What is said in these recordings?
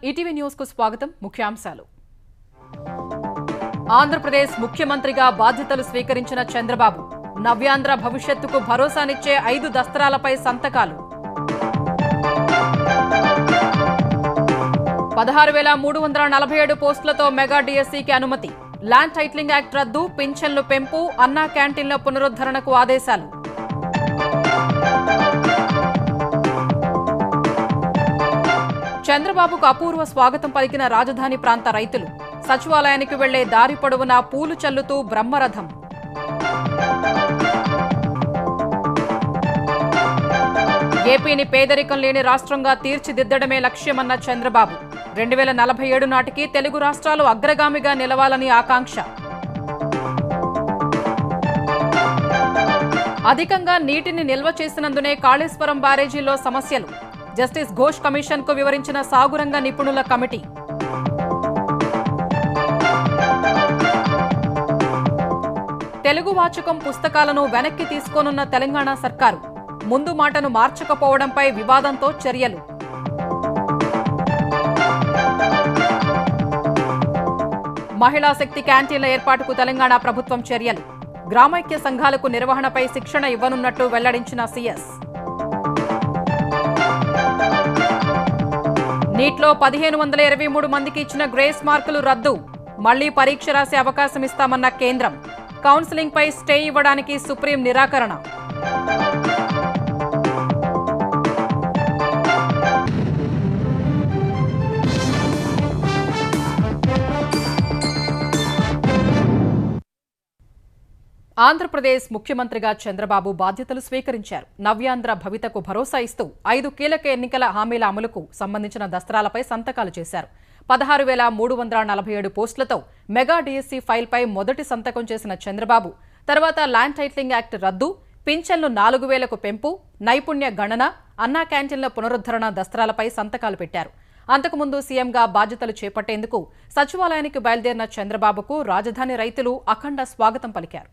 ETV news కు స్వాగతం. ముఖ్యాంశాలు. ఆంధ్రప్రదేశ్ ముఖ్యమంత్రిగా బాధ్యతలు స్వీకరించిన చంద్రబాబు నవ్యాంధ్ర భవిష్యత్తుకు భరోసానిచ్చే 5 దస్త్రాలపై సంతకాలు. 16,347 పోస్టులతో మెగా డిఎస్సీకి అనుమతి. ల్యాండ్ టైటిలింగ్ యాక్ట్ రద్దు, పింఛన్లు పెంపు, అన్నా క్యాంటీన్ల పునరుద్ధరణకు ఆదేశాలు. చంద్రబాబుకు అపూర్వ స్వాగతం పలికిన రాజధాని ప్రాంత రైతులు. సచివాలయానికి వెళ్లే దారి పొడవునా పూలు చల్లుతూ బ్రహ్మరథం. ఏపీని పేదరికం లేని రాష్ట్రంగా తీర్చిదిద్దడమే లక్ష్యమన్న చంద్రబాబు. 2047 నాటికి తెలుగు రాష్ట్రాలు అగ్రగామిగా నిలవాలని ఆకాంక్ష. అధికంగా నీటిని నిల్వ చేసినందునే కాళేశ్వరం బ్యారేజీలో సమస్యలు. జస్టిస్ ఘోష్ కమిషన్ కు వివరించిన సాగురంగ నిపుణుల కమిటీ. తెలుగు వాచకం పుస్తకాలను వెనక్కి తీసుకోనున్న తెలంగాణ సర్కారు. ముందు మాటను మార్చకపోవడంపై వివాదంతో చర్యలు. మహిళా శక్తి క్యాంటీన్ల ఏర్పాటుకు తెలంగాణ ప్రభుత్వం చర్యలు. గ్రామైక్య సంఘాలకు నిర్వహణపై శిక్షణ ఇవ్వనున్నట్లు వెల్లడించిన సీఎస్. నీట్లో 1523 మందికి ఇచ్చిన గ్రేస్ మార్కులు రద్దు. మళ్లీ పరీక్ష రాసే అవకాశం ఇస్తామన్న కేంద్రం. కౌన్సిలింగ్ పై స్టే ఇవ్వడానికి సుప్రీం నిరాకరణ. ఆంధ్రప్రదేశ్ ముఖ్యమంత్రిగా చంద్రబాబు బాధ్యతలు స్వీకరించారు. నవ్యాంధ్ర భవితకు భరోసా ఇస్తూ 5 కీలక ఎన్నికల హామీల అమలుకు సంబంధించిన దస్త్రాలపై సంతకాలు చేశారు. 16,347 పోస్టులతో మెగా డిఎస్సీ ఫైల్పై మొదటి సంతకం చేసిన చంద్రబాబు తర్వాత ల్యాండ్ టైటిలింగ్ యాక్ట్ రద్దు, పింఛన్లు 4,000కు పెంపు, నైపుణ్య గణన, అన్నా క్యాంటీన్ల పునరుద్ధరణ దస్త్రాలపై సంతకాలు పెట్టారు. అంతకుముందు సీఎంగా బాధ్యతలు చేపట్టేందుకు సచివాలయానికి బయలుదేరిన చంద్రబాబుకు రాజధాని రైతులు అఖండ స్వాగతం పలికారు.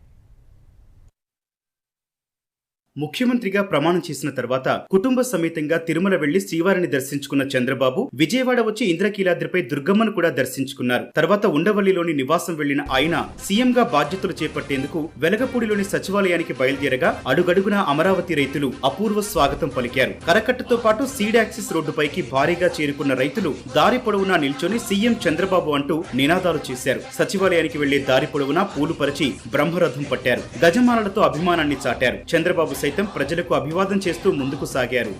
ముఖ్యమంత్రిగా ప్రమాణం చేసిన తర్వాత కుటుంబ సమేతంగా తిరుమల వెళ్లి శ్రీవారిని దర్శించుకున్న చంద్రబాబు విజయవాడ వచ్చి ఇంద్రకీలాద్రిపై దుర్గమ్మను కూడా దర్శించుకున్నారు. తర్వాత ఉండవల్లిలోని నివాసం వెళ్లిన ఆయన సీఎంగా బాధ్యతలు చేపట్టేందుకు వెలగపూడిలోని సచివాలయానికి బయలుదేరగా అడుగడుగునా అమరావతి రైతులు అపూర్వ స్వాగతం పలికారు. కరకట్టతో పాటు సీడ్ యాక్సిస్ రోడ్డుపైకి భారీగా చేరుకున్న రైతులు దారి పొడవునా నిల్చొని సీఎం చంద్రబాబు అంటూ నినాదాలు చేశారు. సచివాలయానికి వెళ్లే దారి పొడవునా పూలు పరిచి బ్రహ్మరథం పట్టారు. గజమాలలతో అభిమానాన్ని చాటారు. చంద్రబాబు సైతం ప్రజలకు అభివాదం చేస్తూ ముందుకు సాగారు.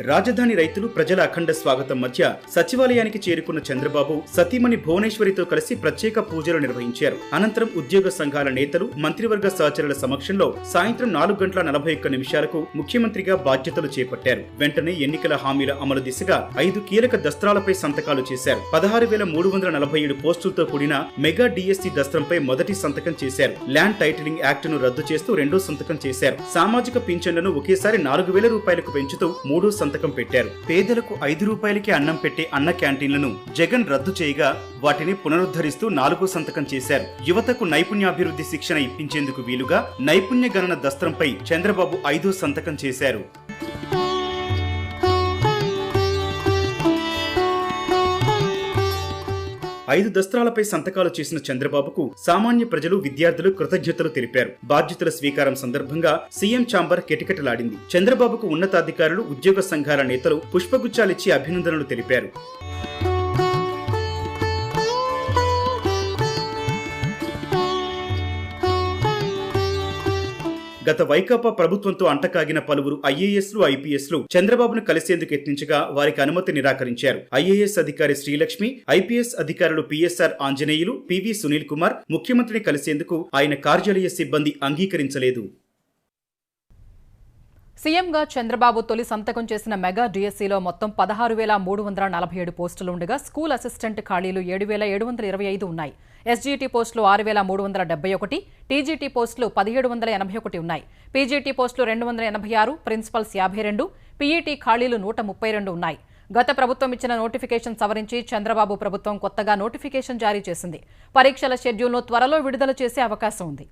రాజధాని రైతులు ప్రజల అఖండ స్వాగతం మధ్య సచివాలయానికి చేరుకున్న చంద్రబాబు సతీమణి భువనేశ్వరితో కలిసి ప్రత్యేక పూజలు నిర్వహించారు. అనంతరం ఉద్యోగ సంఘాల నేతలు, మంత్రివర్గ సహచరుల సమక్షంలో సాయంత్రం 4:41 ముఖ్యమంత్రిగా బాధ్యతలు చేపట్టారు. వెంటనే ఎన్నికల హామీల అమలు దిశగా 5 కీలక దస్త్రాలపై సంతకాలు చేశారు. 16,347 పోస్టులతో కూడిన మెగా డిఎస్సీ దస్త్రంపై మొదటి సంతకం చేశారు. ల్యాండ్ టైటిలింగ్ యాక్ట్ ను రద్దు చేస్తూ రెండో సంతకం చేశారు. సామాజిక పింఛన్లను ఒకేసారి 4,000 రూపాయలకు పెంచుతూ మూడో సంతకం పెట్టారు. పేదలకు 5 రూపాయలకి అన్నం పెట్టే అన్న క్యాంటీన్లను జగన్ రద్దు చేయగా వాటిని పునరుద్ధరిస్తూ 4వ సంతకం చేశారు. యువతకు నైపుణ్యాభివృద్ధి శిక్షణ ఇప్పించేందుకు వీలుగా నైపుణ్య గణన దస్త్రంపై చంద్రబాబు 5వ సంతకం చేశారు. 5 దస్త్రాలపై సంతకాలు చేసిన చంద్రబాబుకు సామాన్య ప్రజలు, విద్యార్థులు కృతజ్ఞతలు తెలిపారు. బాధ్యతల స్వీకారం సందర్భంగా సీఎం ఛాంబర్ కిటకిటలాడింది. చంద్రబాబుకు ఉన్నతాధికారులు, ఉద్యోగ సంఘాల నేతలు పుష్పగుచ్చాలిచ్చి అభినందనలు తెలిపారు. గత వైకాపా ప్రభుత్వంతో అంటకాగిన పలువురు ఐఏఎస్లు, ఐపీఎస్లు చంద్రబాబును కలిసేందుకు యత్నించగా వారికి అనుమతి నిరాకరించారు. ఐఏఎస్ అధికారి శ్రీలక్ష్మి, ఐపీఎస్ అధికారులు పిఎస్ఆర్ ఆంజనేయులు, పివి సునీల్ కుమార్ ముఖ్యమంత్రిని కలిసేందుకు ఆయన కార్యాలయ సిబ్బంది అంగీకరించలేదు. సీఎంగా చంద్రబాబు తొలి సంతకం చేసిన మెగా డిఎస్సీలో మొత్తం 16,347 పోస్టులుండగా స్కూల్ అసిస్టెంట్ ఖాళీలు 7,725 ఉన్నాయి. ఎస్జీటీ పోస్టులు 6,371, టీజీటీ పోస్టులు 1,781 ఉన్నాయి. పీజీటీ పోస్టులు 286, ప్రిన్సిపల్స్ 52, పీఈటీ ఖాళీలు 132 ఉన్నాయి. గత ప్రభుత్వం ఇచ్చిన నోటిఫికేషన్ సవరించి చంద్రబాబు ప్రభుత్వం కొత్తగా నోటిఫికేషన్ జారీ చేసింది. పరీక్షల షెడ్యూల్ను త్వరలో విడుదల చేసే అవకాశం ఉంది.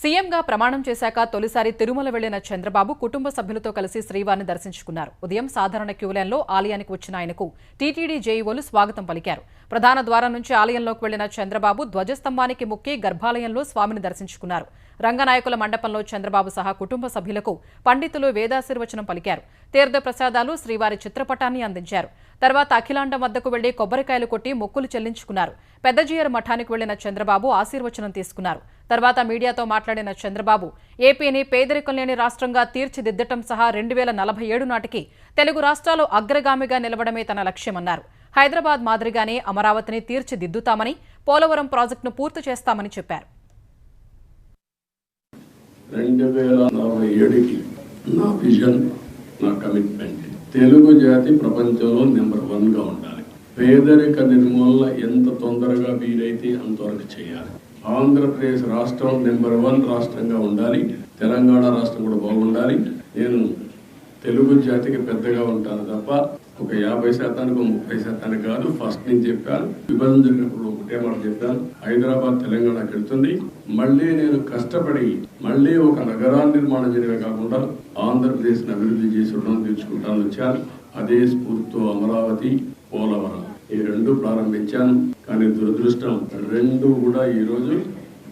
సీఎంగా ప్రమాణం చేశాక తొలిసారి తిరుమల వెళ్లిన చంద్రబాబు కుటుంబ సభ్యులతో కలిసి శ్రీవారిని దర్శించుకున్నారు. ఉదయం సాధారణ క్యూలైన్లో ఆలయానికి వచ్చిన ఆయనకు టీటీడీ జేఈఓలు స్వాగతం పలికారు. ప్రధాన ద్వారం నుంచి ఆలయంలోకి వెళ్లిన చంద్రబాబు ధ్వజస్తంభానికి మొక్కి గర్భాలయంలో స్వామిని దర్శించుకున్నారు. రంగనాయకుల మండపంలో చంద్రబాబు సహా కుటుంబ సభ్యులకు పండితులు వేదాశీర్వచనం పలికారు. తీర్థ ప్రసాదాలు, శ్రీవారి చిత్రపటాన్ని అందించారు. తర్వాత అఖిలాండం వద్దకు వెళ్లి కొబ్బరికాయలు కొట్టి మొక్కులు చెల్లించుకున్నారు. పెద్దజీయర్ మఠానికి వెళ్లిన చంద్రబాబు ఆశీర్వచనం తీసుకున్నారు. తర్వాత మీడియాతో మాట్లాడిన చంద్రబాబు ఏపీని పేదరికం లేని రాష్ట్రంగా తీర్చిదిద్దటం సహా 2047 నాటికి తెలుగు రాష్ట్రాలు అగ్రగామిగా నిలవడమే తన లక్ష్యమన్నారు. హైదరాబాద్ మాదిరిగానే అమరావతిని తీర్చిదిద్దుతామని, పోలవరం ప్రాజెక్టును పూర్తి చేస్తామని చెప్పారు. 2047కి నా విజన్, నా కమిట్మెంట్ తెలుగు జాతి ప్రపంచంలో నెంబర్ 1గా ఉండాలి. పేదరిక నిర్మూలన ఎంత తొందరగా వీలైతే అంతవరకు చేయాలి. ఆంధ్రప్రదేశ్ రాష్ట్రం నెంబర్ 1 రాష్ట్రంగా ఉండాలి. తెలంగాణ రాష్ట్రం కూడా బాగుండాలి. నేను తెలుగు జాతికి పెద్దగా ఉంటాను తప్ప ఒక 50%, 30% కాదు. ఫస్ట్ నేను చెప్పాను, విభజన జరిగినప్పుడు ఒకటే మాట చెప్పాను, హైదరాబాద్ తెలంగాణకి వెళ్తుంది. మళ్ళీ నేను కష్టపడి మళ్ళీ ఒక నగరాన్ని నిర్మాణం చేయడమే కాకుండా ఆంధ్రప్రదేశ్ అభివృద్ధి చేసి రుణం తీర్చుకుంటాను వచ్చాను. అదే స్ఫూర్తితో అమరావతి, పోలవరం ఈ 2 ప్రారంభించాను. కానీ దురదృష్టం 2 కూడా ఈ రోజు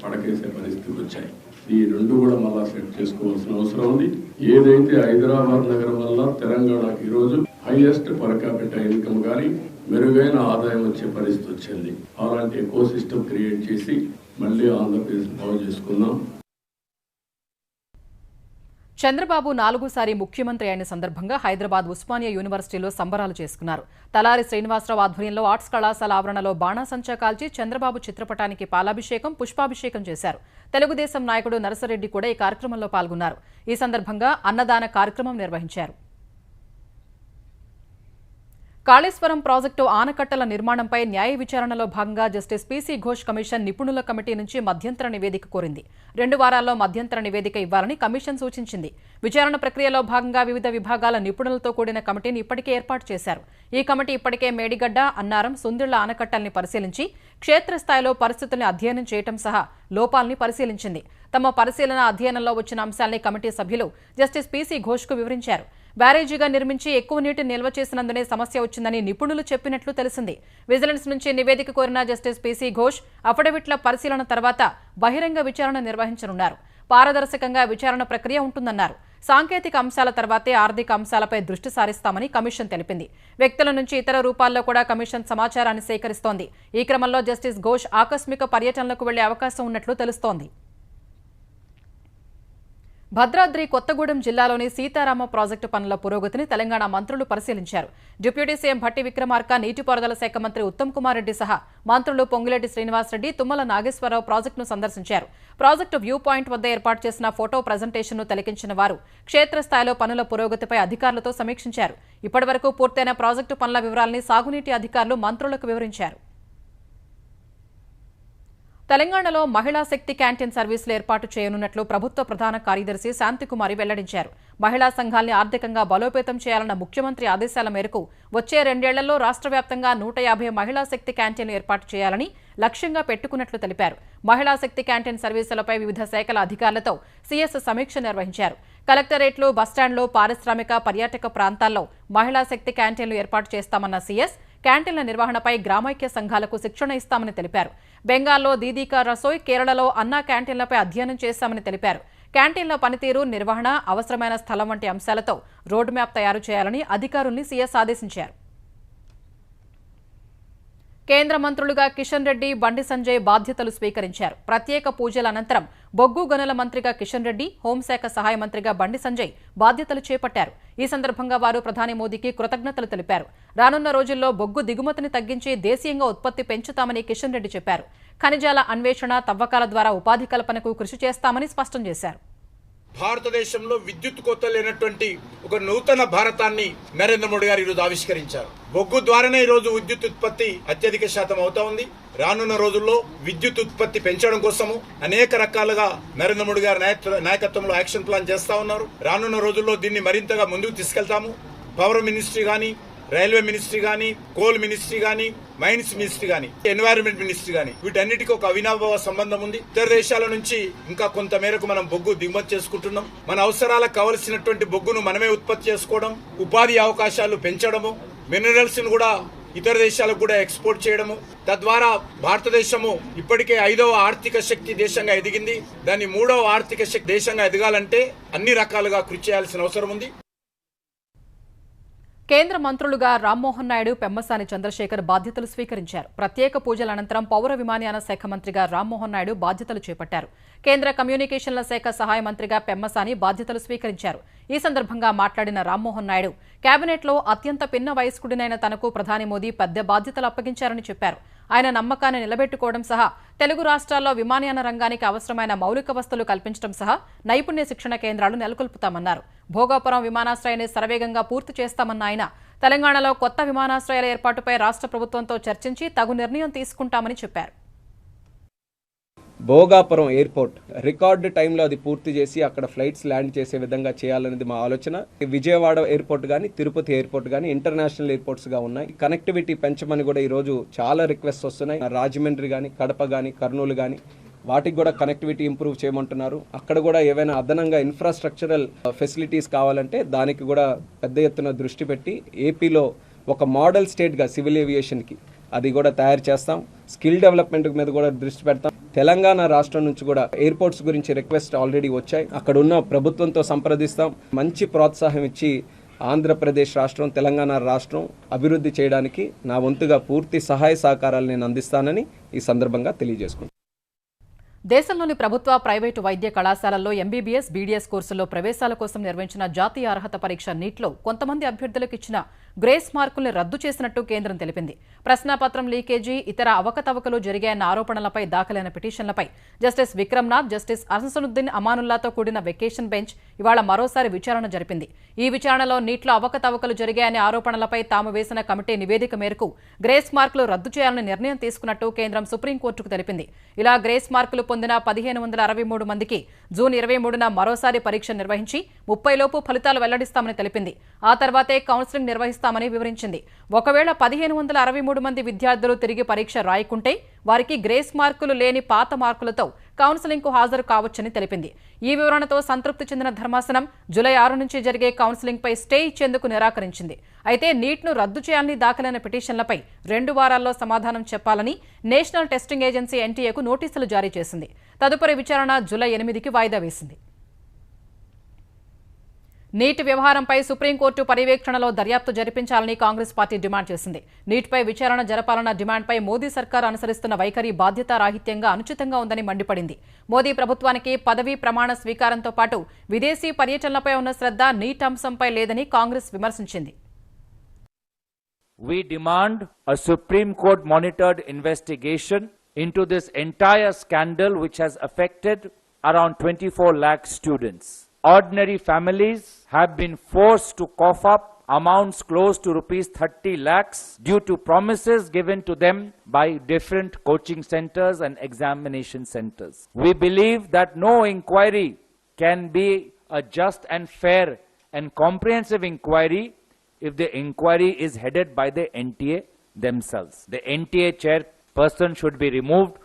పడకేసే పరిస్థితికి వచ్చాయి. ఈ 2 కూడా మళ్ళా సెట్ చేసుకోవాల్సిన అవసరం ఉంది. ఏదైతే హైదరాబాద్ నగరం వల్ల తెలంగాణకి ఈ రోజు హైయెస్ట్ పర్ క్యాపిటల్ ఇన్కమ్ కానీ మెరుగైన ఆదాయం వచ్చే పరిస్థితి వచ్చింది. అలాంటి ఎకో సిస్టమ్ క్రియేట్ చేసి మళ్ళీ ఆంధ్రప్రదేశ్ బాగు చేసుకుందాం. చంద్రబాబు 4సారి ముఖ్యమంత్రి అయిన సందర్భంగా హైదరాబాద్ ఉస్మానియా యూనివర్సిటీలో సంబరాలు చేసుకున్నారు. తలారి శ్రీనివాసరావు ఆధ్వర్యంలో ఆర్ట్స్ కళాశాల ఆవరణలో బాణాసంచా కాల్చి చంద్రబాబు చిత్రపటానికి పాలాభిషేకం, పుష్పాభిషేకం చేశారు. తెలుగుదేశం నాయకుడు నరసరెడ్డి కూడా ఈ కార్యక్రమంలో పాల్గొన్నారు. ఈ సందర్భంగా అన్నదాన కార్యక్రమం నిర్వహించారు. కాళేశ్వరం ప్రాజెక్టు ఆనకట్టల నిర్మాణంపై న్యాయ విచారణలో భాగంగా జస్టిస్ పీసీ ఘోష్ కమిషన్ నిపుణుల కమిటీ నుంచి మధ్యంతర నివేదిక కోరింది. 2 వారాల్లో మధ్యంతర నివేదిక ఇవ్వాలని కమిషన్ సూచించింది. విచారణ ప్రక్రియలో భాగంగా వివిధ విభాగాల నిపుణులతో కూడిన కమిటీని ఇప్పటికే ఏర్పాటు చేశారు. ఈ కమిటీ ఇప్పటికే మేడిగడ్డ, అన్నారం, సుందిళ్ల ఆనకట్టల్ని పరిశీలించి క్షేత్రస్థాయిలో పరిస్థితుల్ని అధ్యయనం చేయడం సహా లోపాల్ని పరిశీలించింది. తమ పరిశీలన అధ్యయనంలో వచ్చిన అంశాల్ని కమిటీ సభ్యులు జస్టిస్ పీసీ ఘోష్కు వివరించారు. బ్యారేజీగా నిర్మించి ఎక్కువ నీటిని నిల్వ చేసినందునే సమస్య వచ్చిందని నిపుణులు చెప్పినట్లు తెలిసింది. విజిలెన్స్ నుంచి నివేదిక కోరిన జస్టిస్ పీసీ ఘోష్ అఫిడవిట్ల పరిశీలన తర్వాత బహిరంగ విచారణ నిర్వహించనున్నారు. పారదర్శకంగా విచారణ ప్రక్రియ ఉంటుందన్నారు. సాంకేతిక అంశాల తర్వాతే ఆర్థిక అంశాలపై దృష్టి సారిస్తామని కమిషన్ తెలిపింది. వ్యక్తుల నుంచి ఇతర రూపాల్లో కూడా కమిషన్ సమాచారాన్ని సేకరిస్తోంది. ఈ క్రమంలో జస్టిస్ ఘోష్ ఆకస్మిక పర్యటనలకు వెళ్లే అవకాశం ఉన్నట్లు తెలుస్తోంది. భద్రాద్రి కొత్తగూడెం జిల్లాలోని సీతారామ ప్రాజెక్టు పనుల పురోగతిని తెలంగాణ మంత్రులు పరిశీలించారు. డిప్యూటీ సీఎం భట్టి విక్రమార్క, నీటిపారుదల శాఖ మంత్రి ఉత్తమ్ కుమార్ రెడ్డి సహా మంత్రులు పొంగులేటి శ్రీనివాసరెడ్డి, తుమ్మల నాగేశ్వరరావు ప్రాజెక్టును సందర్శించారు. ప్రాజెక్టు వ్యూ పాయింట్ వద్ద ఏర్పాటు చేసిన ఫోటో ప్రజెంటేషన్ను తిలకించిన వారు క్షేత్రస్థాయిలో పనుల పురోగతిపై అధికారులతో సమీక్షించారు. ఇప్పటివరకు పూర్తయిన ప్రాజెక్టు పనుల వివరాల్ని సాగునీటి అధికారులు మంత్రులకు వివరించారు. తెలంగాణలో మహిళా శక్తి క్యాంటీన్ సర్వీసులు ఏర్పాటు చేయనున్నట్లు ప్రభుత్వ ప్రధాన కార్యదర్శి శాంతికుమారి వెల్లడించారు. మహిళా సంఘాల్ని ఆర్థికంగా బలోపేతం చేయాలన్న ముఖ్యమంత్రి ఆదేశాల మేరకు వచ్చే 2 ఏళ్లలో రాష్ట్ర వ్యాప్తంగా 150 మహిళా శక్తి క్యాంటీన్లు ఏర్పాటు చేయాలని లక్ష్యంగా పెట్టుకున్నట్లు తెలిపారు. మహిళా శక్తి క్యాంటీన్ సర్వీసులపై వివిధ శాఖల అధికారులతో సీఎస్ సమీక్ష నిర్వహించారు. కలెక్టరేట్లు, బస్టాండ్లు, పారిశ్రామిక, పర్యాటక ప్రాంతాల్లో మహిళా శక్తి క్యాంటీన్లు ఏర్పాటు చేస్తామన్న సీఎస్ క్యాంటీన్ల నిర్వహణపై గ్రామైక్య సంఘాలకు శిక్షణ ఇస్తామని తెలిపారు. బెంగాల్లో దీదీకా రసోయ్, కేరళలో అన్నా క్యాంటీన్లపై అధ్యయనం చేశామని తెలిపారు. క్యాంటీన్ల పనితీరు, నిర్వహణ, అవసరమైన స్థలం వంటి అంశాలతో రోడ్ మ్యాప్ తయారు చేయాలని అధికారుల్ని సీఎస్ ఆదేశించారు. కేంద్ర మంత్రులుగా కిషన్ రెడ్డి, బండి సంజయ్ బాధ్యతలు స్వీకరించారు. ప్రత్యేక పూజల అనంతరం బొగ్గు గనుల మంత్రిగా కిషన్ రెడ్డి, హోంశాఖ సహాయ మంత్రిగా బండి సంజయ్ బాధ్యతలు చేపట్టారు. ఈ సందర్భంగా వారు ప్రధాని మోదీకి కృతజ్ఞతలు తెలిపారు. రానున్న రోజుల్లో బొగ్గు దిగుమతిని తగ్గించి దేశీయంగా ఉత్పత్తి పెంచుతామని కిషన్ రెడ్డి చెప్పారు. ఖనిజాల అన్వేషణ, తవ్వకాల ద్వారా ఉపాధి కల్పనకు కృషి చేస్తామని స్పష్టం చేశారు. భారతదేశంలో విద్యుత్ కొత్త లేనటువంటి ఒక నూతన భారతాన్ని నరేంద్ర మోడీ గారు ఈరోజు ఆవిష్కరించారు. బొగ్గు ద్వారానే ఈరోజు విద్యుత్ ఉత్పత్తి అత్యధిక శాతం అవుతా ఉంది. రానున్న రోజుల్లో విద్యుత్ ఉత్పత్తి పెంచడం కోసము అనేక రకాలుగా నరేంద్ర మోడీ గారి నాయకత్వంలో యాక్షన్ ప్లాన్ చేస్తా ఉన్నారు. రానున్న రోజుల్లో దీన్ని మరింతగా ముందుకు తీసుకెళ్తాము. పవర్ మినిస్ట్రీ గానీ, రైల్వే మినిస్ట్రీ గానీ, కోల్ మినిస్ట్రీ గానీ, మైన్స్ మినిస్ట్రీ గానీ, ఎన్వైరన్మెంట్ మినిస్ట్రీ గానీ, వీటన్నిటికీ ఒక అవినాభావ సంబంధం ఉంది. ఇతర దేశాల నుంచి ఇంకా కొంత మేరకు మనం బొగ్గు దిగుమతి చేసుకుంటున్నాం. మన అవసరాలకు కావలసినటువంటి బొగ్గును మనమే ఉత్పత్తి చేసుకోవడం, ఉపాధి అవకాశాలు పెంచడము, మినరల్స్ ను కూడా ఇతర దేశాలకు కూడా ఎక్స్పోర్ట్ చేయడము, తద్వారా భారతదేశము ఇప్పటికే 5వ ఆర్థిక శక్తి దేశంగా ఎదిగింది. దాన్ని 3వ ఆర్థిక శక్తి దేశంగా ఎదగాలంటే అన్ని రకాలుగా కృషి చేయాల్సిన అవసరం ఉంది. కేంద్ర మంత్రులుగా రామ్మోహన్ నాయుడు, పెమ్మసాని చంద్రశేఖర్ బాధ్యతలు స్వీకరించారు. ప్రత్యేక పూజల అనంతరం పౌర విమానయాన శాఖ మంత్రిగా రామ్మోహన్ నాయుడు బాధ్యతలు చేపట్టారు. కేంద్ర కమ్యూనికేషన్ల శాఖ సహాయ మంత్రిగా పెమ్మసాని బాధ్యతలు స్వీకరించారు. ఈ సందర్భంగా మాట్లాడిన రామ్మోహన్ నాయుడు, కేబినెట్లో అత్యంత పిన్న వయస్కుడినైన తనకు ప్రధాని మోదీ పెద్ద బాధ్యతలు అప్పగించారని చెప్పారు. ఆయన నమ్మకాన్ని నిలబెట్టుకోవడం సహా తెలుగు రాష్ట్రాల్లో విమానయాన రంగానికి అవసరమైన మౌలిక వసతులు కల్పించడం సహా నైపుణ్య శిక్షణ కేంద్రాలు నెలకొల్పుతామన్నారు. భోగాపురం విమానాశ్రయాన్ని శరవేగంగా పూర్తి చేస్తామన్న ఆయన, తెలంగాణలో కొత్త విమానాశ్రయాల ఏర్పాటుపై రాష్ట్ర ప్రభుత్వంతో చర్చించి తగు నిర్ణయం తీసుకుంటామని చెప్పారు. భోగాపురం ఎయిర్పోర్ట్ రికార్డు టైంలో అది పూర్తి చేసి అక్కడ ఫ్లైట్స్ ల్యాండ్ చేసే విధంగా చేయాలనేది మా ఆలోచన. విజయవాడ ఎయిర్పోర్ట్ కానీ, తిరుపతి ఎయిర్పోర్ట్ కానీ ఇంటర్నేషనల్ ఎయిర్పోర్ట్స్గా ఉన్నాయి. కనెక్టివిటీ పెంచమని కూడా ఈరోజు చాలా రిక్వెస్ట్ వస్తున్నాయి. రాజమండ్రి కానీ, కడప కానీ, కర్నూలు కానీ వాటికి కూడా కనెక్టివిటీ ఇంప్రూవ్ చేయమంటున్నారు. అక్కడ కూడా ఏవైనా అదనంగా ఇన్ఫ్రాస్ట్రక్చరల్ ఫెసిలిటీస్ కావాలంటే దానికి కూడా పెద్ద ఎత్తున దృష్టి పెట్టి ఏపీలో ఒక మోడల్ స్టేట్గా సివిల్ ఏవియేషన్కి అది కూడా తయారు చేస్తాం. స్కిల్ డెవలప్మెంట్ మీద కూడా దృష్టి పెడతాం. తెలంగాణ రాష్ట్రం నుంచి కూడా ఎయిర్పోర్ట్స్ గురించి రిక్వెస్ట్ ఆల్రెడీ వచ్చాయి. అక్కడ ఉన్న ప్రభుత్వంతో సంప్రదిస్తాం. మంచి ప్రోత్సాహం ఇచ్చి ఆంధ్రప్రదేశ్ రాష్ట్రం, తెలంగాణ రాష్ట్రం అభివృద్ధి చేయడానికి నా వంతుగా పూర్తి సహాయ సహకారాలు నేను అందిస్తానని ఈ సందర్భంగా తెలియజేసుకుంటాను. దేశంలోని ప్రభుత్వ, ప్రైవేటు వైద్య కళాశాలల్లో ఎంబీబీఎస్, బీడీఎస్ కోర్సుల్లో ప్రవేశాల కోసం నిర్వహించిన జాతీయ అర్హత పరీక్ష నీట్లో కొంతమంది అభ్యర్థులకు ఇచ్చిన గ్రేస్ మార్కుల్ని రద్దు చేసినట్టు కేంద్రం తెలిపింది. ప్రశ్నాపత్రం లీకేజీ, ఇతర అవకతవకలు జరిగాయన్న ఆరోపణలపై దాఖలైన పిటిషన్లపై జస్టిస్ విక్రమ్నాథ్, జస్టిస్ అసదుద్దీన్ అమానుల్లాతో కూడిన వెకేషన్ బెంచ్ ఇవాళ మరోసారి విచారణ జరిపింది. ఈ విచారణలో నీట్లో అవకతవకలు జరిగాయనే ఆరోపణలపై తాము వేసిన కమిటీ నివేదిక మేరకు గ్రేస్ మార్కులు రద్దు చేయాలని నిర్ణయం తీసుకున్నట్టు కేంద్రం సుప్రీంకోర్టుకు తెలిపింది. ఇలా గ్రేస్ మార్కులు పొందిన 1563 మందికి జూన్ 23న మరోసారి పరీక్ష నిర్వహించి 30 లోపు ఫలితాలు వెల్లడిస్తామని తెలిపింది. ఆ తర్వాతే కౌన్సిలింగ్ నిర్వహిస్తామని వివరించింది. ఒకవేళ 1563 మంది విద్యార్థులు తిరిగి పరీక్ష రాయకుంటే వారికి గ్రేస్ మార్కులు లేని పాత మార్కులతో కౌన్సిలింగ్ కు హాజరు కావచ్చని తెలిపింది. ఈ వివరణతో సంతృప్తి చెందిన ధర్మాసనం జూలై 6 నుంచి జరిగే కౌన్సిలింగ్ పై స్టే ఇచ్చేందుకు నిరాకరించింది. అయితే నీట్ను రద్దు చేయాలని దాఖలైన పిటిషన్లపై 2 వారాల్లో సమాధానం చెప్పాలని నేషనల్ టెస్టింగ్ ఏజెన్సీ ఎన్టీఏకు నోటీసులు జారీ చేసింది. తదుపరి విచారణ జూలై 8కి వాయిదా వేసింది. నీట్ వ్యవహారంపై సుప్రీంకోర్టు పర్యవేక్షణలో దర్యాప్తు జరిపించాలని కాంగ్రెస్ పార్టీ డిమాండ్ చేసింది. నీట్పై విచారణ జరపాలన్న డిమాండ్పై మోదీ సర్కార్ అనుసరిస్తున్న వైఖరి బాధ్యతారాహిత్యంగా, అనుచితంగా ఉందని మండిపడింది. మోదీ ప్రభుత్వానికి పదవీ ప్రమాణ స్వీకారంతో పాటు విదేశీ పర్యటనలపై ఉన్న శ్రద్ధ నీట్ అంశంపై లేదని Congress విమర్శించింది. We demand a Supreme Court monitored investigation into this entire scandal which has affected around 24 lakh students. Ordinary families have been forced to cough up amounts close to rupees 30 lakhs due to promises given to them by different coaching centers and examination centers. We believe that no inquiry can be a just and fair and comprehensive inquiry if the inquiry is headed by the NTA themselves. The NTA chairperson should be removed.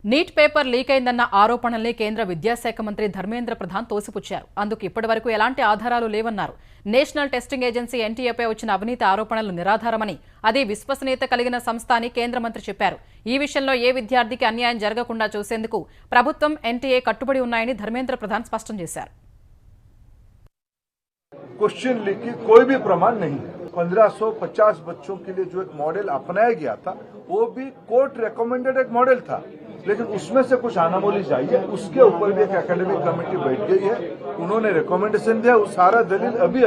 NEET paper leak అయిందన్న ఆరోపణల్ని కేంద్ర విద్యాశాఖ మంత్రి ధర్మేంద్ర ప్రధాన్ తోసిపుచ్చారు. అందుకు ఇప్పటివరకు ఎలాంటి ఆధారాలు లేవన్నారు. National testing agency ఎన్టీఏపై వచ్చిన అవినీతి ఆరోపణలు నిరాధారమని, అది విశ్వసనీయత కలిగిన సంస్థ అని కేంద్ర మంత్రి చెప్పారు. ఈ విషయంలో ఏ విద్యార్థికి అన్యాయం జరగకుండా చూసేందుకు ప్రభుత్వం, ఎన్టీఏ కట్టుబడి ఉన్నాయని ధర్మేంద్ర ప్రధాన్ స్పష్టం చేశారు. क्वेश्चन लीक की कोई भी प्रमाण नहीं है। 1550 बच्चों के लिए जो एक मॉडल अपनाया गया था वो भी कोर्ट रिकमेंडेड एक मॉडल था, लेकिन उसमें से कुछ अनोमलीज आई है। उसके ऊपर भी एक एकेडमिक कमेटी बैठ गई है, उन्होंने रिकमेंडेशन दिया। वो सारा दलील अभी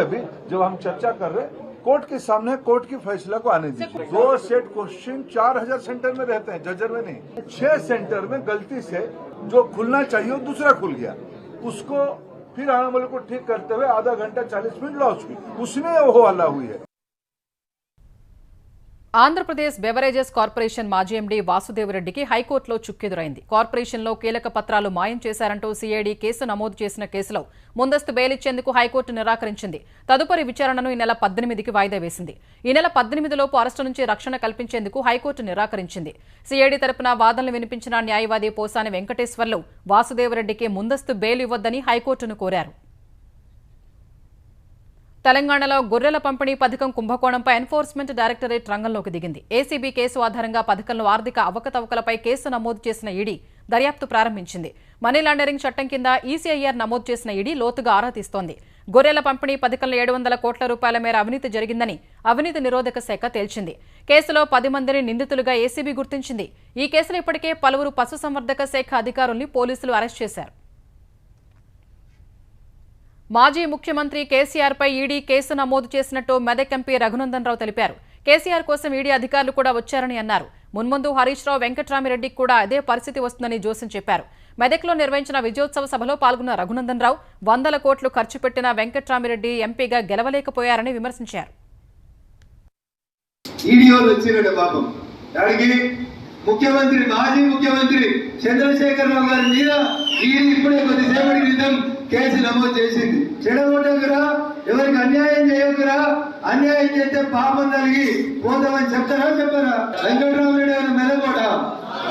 जब हम चर्चा कर रहे हैं कोर्ट के सामने, कोर्ट की फैसला को आने दीजिए। 2 सेट क्वेश्चन 4000 सेंटर में रहते हैं, जजर में नहीं। 6 सेंटर में गलती से जो खुलना चाहिए वो दूसरा खुल गया, उसको फिर अनामोली को ठीक करते हुए आधा घंटा 40 मिनट लॉस हुई, उसमें वो हल्ला हुई है। ఆంధ్రప్రదేశ్ బెవరేజెస్ కార్పొరేషన్ మాజీ ఎండీ వాసుదేవరెడ్డికి హైకోర్టులో చుక్కెదురైంది. కార్పొరేషన్లో కీలక పత్రాలు మాయం చేశారంటూ సీఐడీ కేసు నమోదు చేసిన కేసులో ముందస్తు బెయిల్ ఇచ్చేందుకు హైకోర్టు నిరాకరించింది. తదుపరి విచారణను ఈ నెల 18కి వాయిదా వేసింది. ఈ నెల 18లోపు అరెస్టు నుంచి రక్షణ కల్పించేందుకు హైకోర్టు నిరాకరించింది. సీఐడీ తరపున వాదనలు వినిపించిన న్యాయవాది పోసాని వెంకటేశ్వర్లు వాసుదేవరెడ్డికి ముందస్తు బెయిల్ ఇవ్వొద్దని హైకోర్టును కోరారు. తెలంగాణలో గొర్రెల పంపిణీ పథకం కుంభకోణంపై ఎన్ఫోర్స్మెంట్ డైరెక్టరేట్ రంగంలోకి దిగింది. ఏసీబీ కేసు ఆధారంగా పథకంలో ఆర్థిక అవకతవకలపై కేసు నమోదు చేసిన ఈడీ దర్యాప్తు ప్రారంభించింది. మనీ లాండరింగ్ చట్టం కింద ఈసీఐఆర్ నమోదు చేసిన ఈడీ లోతుగా ఆరా తీస్తోంది. గొర్రెల పంపిణీ పథకంలో 700 కోట్ల రూపాయల మేర అవినీతి జరిగిందని అవినీతి నిరోధక శాఖ తేల్చింది. కేసులో 10 మందిని నిందితులుగా ఏసీబీ గుర్తించింది. ఈ కేసులో ఇప్పటికే పలువురు పశుసంవర్ధక శాఖ అధికారుల్ని పోలీసులు అరెస్ట్ చేశారు. మాజీ ముఖ్యమంత్రి కేసీఆర్పై ఈడీ కేసు నమోదు చేసినట్టు మెదక్ ఎంపీ రఘునందన్ రావు తెలిపారు. కేసీఆర్ కోసం ఈడీ అధికారులు కూడా వచ్చారని అన్నారు. మున్ముందు హరీష్ రావు, వెంకట్రామిరెడ్డికి కూడా అదే పరిస్థితి వస్తుందని జోసెన్ చెప్పారు. మెదక్లో నిర్వహించిన విజయోత్సవ సభలో పాల్గొన్న రఘునందన్ రావు 100 కోట్లు ఖర్చు పెట్టిన వెంకట్రామిరెడ్డి ఎంపీగా గెలవలేకపోయారని విమర్శించారు. ముఖ్యమంత్రి మాజీ ముఖ్యమంత్రి చంద్రశేఖర్ రావు గారి మీద ఈడీ ఇప్పుడే కొద్దిసేపటి క్రితం కేసు నమోదు చేసింది. చెడగొట్టకురా, ఎవరికి అన్యాయం చేయకురా, అన్యాయం చేస్తే పాపం కలిగి పోతామని చెప్తారా చెప్పరా? వెంకటరామరెడ్డి గారు మెదకోట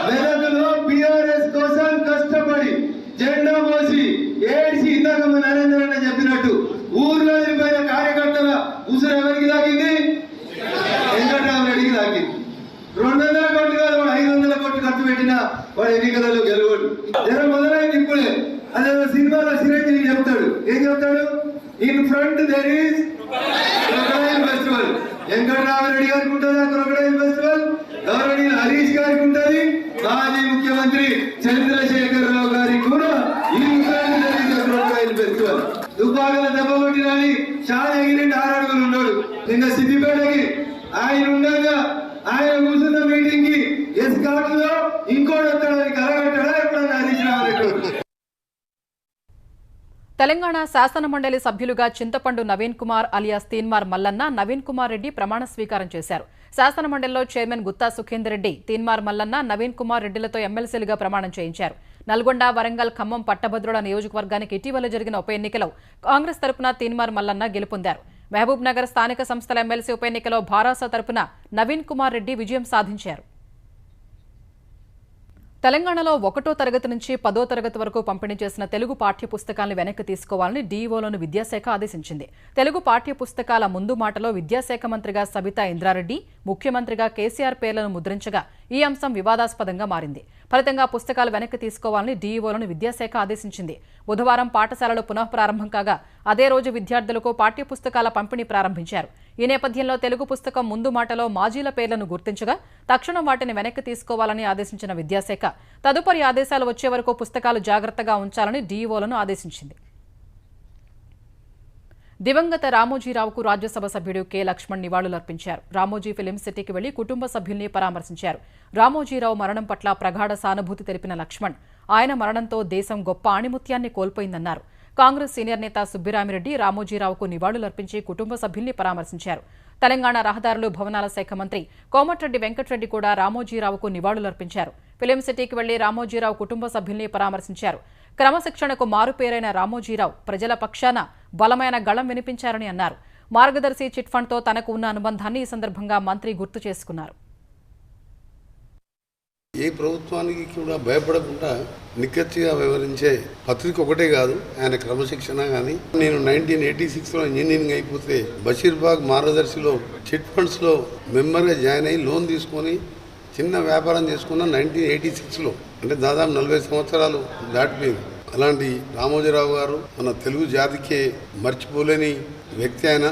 మెదకులో బీఆర్ఎస్ కోసం కష్టపడి జెండా మోసి ఏడ్చి ఇందాక మా నరేంద్ర అన్న చెప్పినట్టు ఊర్లో వెళ్ళిపోయిన కార్యకర్తల ఉసురు ఎవరికి తాకింది? వెంకటరామరెడ్డికి తాకింది. 200 కోట్లు కాదు, 500 కోట్లు ఖర్చు పెట్టిన వాడు ఎన్నికలలో గెలవడు. జర మొదలైంది ఇప్పుడే. అదే సినిమాలో చిరంజీవి చెప్తాడు, ఏం చెప్తాడు? In front there is crocodile festival. Venkataramareddy గారికి ఉంటుంది ఆ క్రొకడైల్ ఫెస్టివల్, గౌరవనీయులు హరీష్ గారికి ఉంటుంది, మాజీ ముఖ్యమంత్రి చంద్రశేఖర్ రావు గారికి కూడా in front there is crocodile festival. దుబ్బాకల దెబ్బ కొట్టినని చాలా ఎగిరిండి 6 అడుగులు ఉన్నాడు. నిన్న సిద్దిపేటకి ఆయన ఉండగా ఆయన కూర్చున్న మీటింగ్ కి ఎస్కాట్లో ఇంకోటి వస్తాడని కలగట్టడా ఎప్పుడన్నా హరీష్ రావు. తెలంగాణ శాసనమండలి సభ్యులుగా చింతపండు నవీన్ కుమార్ అలియాస్ తీన్మార్ మల్లన్న, నవీన్ కుమార్ రెడ్డి ప్రమాణ స్వీకారం చేశారు. శాసనమండలిలో చైర్మన్ గుత్తా సుఖేందర్ రెడ్డి, తీన్మార్ మల్లన్న, నవీన్ కుమార్ రెడ్డిలతో ఎమ్మెల్సీలుగా ప్రమాణం చేయించారు. నల్గొండ, వరంగల్, ఖమ్మం, పట్టభద్రుల నియోజకవర్గానికి ఇటీవల జరిగిన ఉప ఎన్నికలో కాంగ్రెస్ తరపున తీన్మార్ మల్లన్న గెలుపొందారు. మహబూబ్ నగర్ స్థానిక సంస్థల ఎమ్మెల్సీ ఉప ఎన్నికలో భారాస తరపున నవీన్ కుమార్ రెడ్డి విజయం సాధించారు. తెలంగాణలో 1వ తరగతి నుంచి 10వ తరగతి వరకు పంపిణీ చేసిన తెలుగు పాఠ్యపుస్తకాలను వెనక్కి తీసుకోవాలని డీఈఓలను విద్యాశాఖ ఆదేశించింది. తెలుగు పాఠ్యపుస్తకాల ముందు మాటలో విద్యాశాఖ మంత్రిగా సబితా ఇంద్రారెడ్డి, ముఖ్యమంత్రిగా కేసీఆర్ పేర్లను ముద్రించగా ఈ అంశం వివాదాస్పదంగా మారింది. ఫలితంగా పుస్తకాలు వెనక్కి తీసుకోవాలని డీఈఓలను విద్యాశాఖ ఆదేశించింది. బుధవారం పాఠశాలలు పునఃప్రారంభం కాగా అదే రోజు విద్యార్థులకు పాఠ్యపుస్తకాల పంపిణీ ప్రారంభించారు. ఈ నేపథ్యంలో తెలుగు పుస్తకం ముందు మాటలో మాజీల పేర్లను గుర్తించగా తక్షణం వాటిని వెనక్కి తీసుకోవాలని ఆదేశించిన విద్యాశాఖ తదుపరి ఆదేశాలు వచ్చే వరకు పుస్తకాలు జాగ్రత్తగా ఉంచాలని డీఈఓలను ఆదేశించింది. దివంగత రామోజీరావుకు రాజ్యసభ సభ్యుడు కె లక్ష్మణ్ నివాళులర్పించారు. రామోజీ ఫిలిం సిటీకి వెళ్లి కుటుంబ సభ్యుల్ని పరామర్శించారు. రామోజీరావు మరణం పట్ల ప్రగాఢ సానుభూతి తెలిపిన లక్ష్మణ్ ఆయన మరణంతో దేశం గొప్ప ఆణిముత్యాన్ని కోల్పోయిందన్నారు. కాంగ్రెస్ సీనియర్ నేత సుబ్బిరామిరెడ్డి రామోజీరావుకు నివాళులర్పించి కుటుంబ సభ్యుల్ని పరామర్శించారు. తెలంగాణ రహదారులు, భవనాల శాఖ మంత్రి కోమటిరెడ్డి వెంకటరెడ్డి కూడా రామోజీరావుకు నివాళులర్పించారు. ఫిలిం సిటీకి వెళ్లి రామోజీరావు కుటుంబ సభ్యుల్ని పరామర్శించారు. క్రమశిక్షణకు మారుపేరైన రామోజీరావు ప్రజల పక్షాన బలమైన గళం వినిపించారని అన్నారు. మార్గదర్శి చిట్ ఫండ్తో తనకు ఉన్న అనుబంధాన్ని ఈ సందర్భంగా మంత్రి గుర్తు చేసుకున్నారు. ఏ ప్రభుత్వానికి కూడా భయపడకుండా నిక్కచ్చిగా వ్యవహరించే పత్రిక ఒకటే కాదు, ఆయన క్రమశిక్షణ. కానీ నేను 1986లో ఇంజనీరింగ్ అయిపోతే బషీర్బాగ్ మార్గదర్శిలో చిట్ ఫండ్స్లో మెంబర్గా జాయిన్ అయ్యి లోన్ తీసుకొని చిన్న వ్యాపారం చేసుకున్న 1986లో, అంటే దాదాపు 40 సంవత్సరాలు దాటిపోయింది. అలాంటి రామోజీరావు గారు మన తెలుగు జాతికే మర్చిపోలేని వ్యక్తి. ఆయన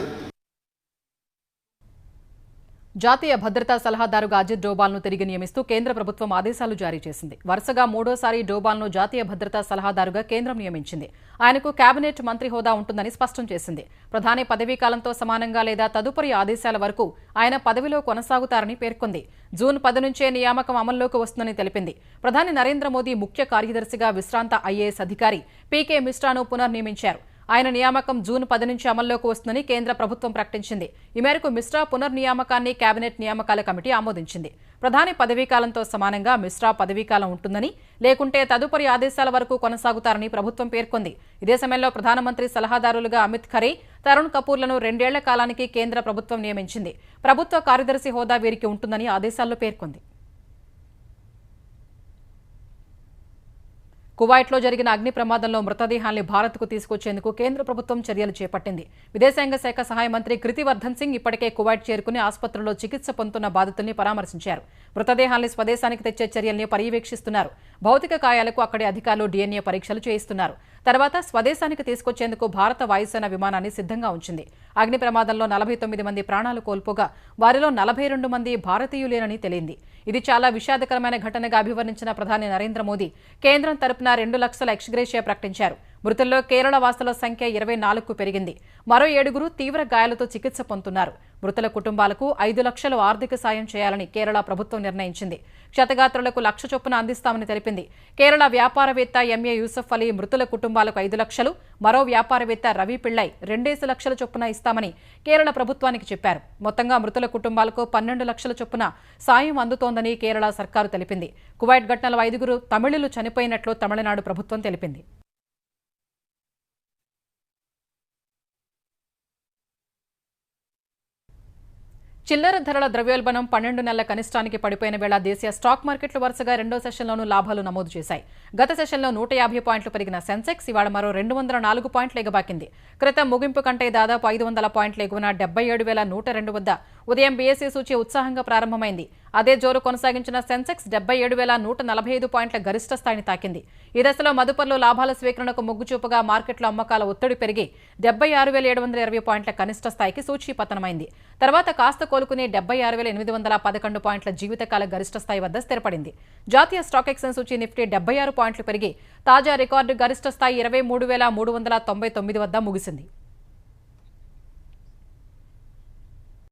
జాతీయ భద్రతా సలహాదారుగా అజిత్ డోబాల్ను తిరిగి నియమిస్తూ కేంద్ర ప్రభుత్వం ఆదేశాలు జారీ చేసింది. వరుసగా మూడోసారి డోబాల్ను జాతీయ భద్రతా సలహాదారుగా కేంద్రం నియమించింది. ఆయనకు కేబినెట్ మంత్రి హోదా ఉంటుందని స్పష్టం చేసింది. ప్రధాని పదవీకాలంతో సమానంగా లేదా తదుపరి ఆదేశాల వరకు ఆయన పదవిలో కొనసాగుతారని పేర్కొంది. జూన్ 10 నుంచే నియామకం అమల్లోకి వస్తుందని తెలిపింది. ప్రధాని నరేంద్ర మోదీ ముఖ్య కార్యదర్శిగా విశ్రాంత ఐఏఎస్ అధికారి పీకే మిశ్రాను పునర్నియమించారు. ఆయన నియామకం జూన్ 10 నుంచి అమల్లోకి వస్తుందని కేంద్ర ప్రభుత్వం ప్రకటించింది. ఈ మేరకు మిశ్రా పునర్నియామకాన్ని కేబినెట్ నియామకాల కమిటీ ఆమోదించింది. ప్రధాని పదవీకాలంతో సమానంగా మిశ్రా పదవీకాలం ఉంటుందని, లేకుంటే తదుపరి ఆదేశాల వరకు కొనసాగుతారని ప్రభుత్వం పేర్కొంది. ఇదే సమయంలో ప్రధానమంత్రి సలహాదారులుగా అమిత్ ఖరే, తరుణ్ కపూర్లను 2 ఏళ్ల కాలానికి కేంద్ర ప్రభుత్వం నియమించింది. ప్రభుత్వ కార్యదర్శి హోదా వీరికి ఉంటుందని ఆదేశాల్లో పేర్కొంది. కువైట్లో జరిగిన అగ్ని ప్రమాదంలో మృతదేహాల్ని భారత్కు తీసుకొచ్చేందుకు కేంద్ర ప్రభుత్వం చర్యలు చేపట్టింది. విదేశాంగ శాఖ సహాయ మంత్రి కృతివర్ధన్ సింగ్ ఇప్పటికే కువైట్ చేరుకుని ఆసుపత్రిలో చికిత్స పొందుతున్న బాధితుల్ని పరామర్శించారు. మృతదేహాల్ని స్వదేశానికి తెచ్చే చర్యల్ని పర్యవేక్షిస్తున్నారు. భౌతిక కాయాలకు అక్కడి అధికారులు DNA పరీక్షలు చేయిస్తున్నారు. తర్వాత స్వదేశానికి తీసుకొచ్చేందుకు భారత వాయుసేన విమానాన్ని సిద్ధంగా ఉంచింది. అగ్ని ప్రమాదంలో 49 మంది ప్రాణాలు కోల్పోగా వారిలో 42 మంది భారతీయులేనని తెలియంది. ఇది చాలా విషాదకరమైన ఘటనగా అభివర్ణించిన ప్రధాని నరేంద్ర మోదీ కేంద్రం తరపున 2 లక్షల ఎక్స్గ్రేషియా ప్రకటించారు. మృతుల్లో కేరళ వాసుల సంఖ్య 24కు పెరిగింది. మరో 7గురు తీవ్ర గాయాలతో చికిత్స పొందుతున్నారు. మృతుల కుటుంబాలకు 5 లక్షలు ఆర్థిక సాయం చేయాలని కేరళ ప్రభుత్వం నిర్ణయించింది. క్షతగాత్రులకు 1 లక్ష చొప్పున అందిస్తామని తెలిపింది. కేరళ వ్యాపారవేత్త ఎంఏ యూసఫ్ అలీ మృతుల కుటుంబాలకు 5 లక్షలు, మరో వ్యాపారవేత్త రవి పిళ్ళై 2 లక్షల చొప్పున ఇస్తామని కేరళ ప్రభుత్వానికి చెప్పారు. మొత్తంగా మృతుల కుటుంబాలకు 12 లక్షల చొప్పున సాయం అందుతోందని కేరళ సర్కారు తెలిపింది. కువైట్ ఘటనలో 5గురు తమిళులు చనిపోయినట్లు తమిళనాడు ప్రభుత్వం తెలిపింది. చిల్లర ధరల ద్రవ్యోల్బణం 12 నెలల కనిష్టానికి పడిపోయిన వేళ దేశీయ స్టాక్ మార్కెట్లు వరుసగా 2వ సెషన్లోనూ లాభాలు నమోదు చేశాయి. గత సెషన్లో 150 పాయింట్లు పెరిగిన సెన్సెక్స్ ఇవాళ మరో 204 పాయింట్లు ఎగబాకింది. క్రితం ముగింపు కంటే దాదాపు 500 పాయింట్లు ఎగువన 77,102 వద్ద ఉదయం బీఎస్ఈ సూచీ ఉత్సాహంగా ప్రారంభమైంది. అదే జోరు కొనసాగించిన సెన్సెక్స్ 77,145 పాయింట్ల గరిష్ట స్థాయిని తాకింది. ఈ దశలో మదుపర్లు లాభాల స్వీకరణకు మొగ్గు చూపగా మార్కెట్లో అమ్మకాల ఒత్తిడి పెరిగి 76,720 పాయింట్ల కనిష్ట స్థాయికి సూచీ పతనమైంది. తర్వాత కాస్త కోలుకుని 76,811 పాయింట్ల జీవితకాల గరిష్ట స్థాయి వద్ద స్థిరపడింది. జాతీయ స్టాక్ ఎక్స్చేంజ్ సూచీ నిఫ్టీ 76 పాయింట్లు పెరిగి తాజా రికార్డు గరిష్ట స్థాయి 23,399 వద్ద ముగిసింది.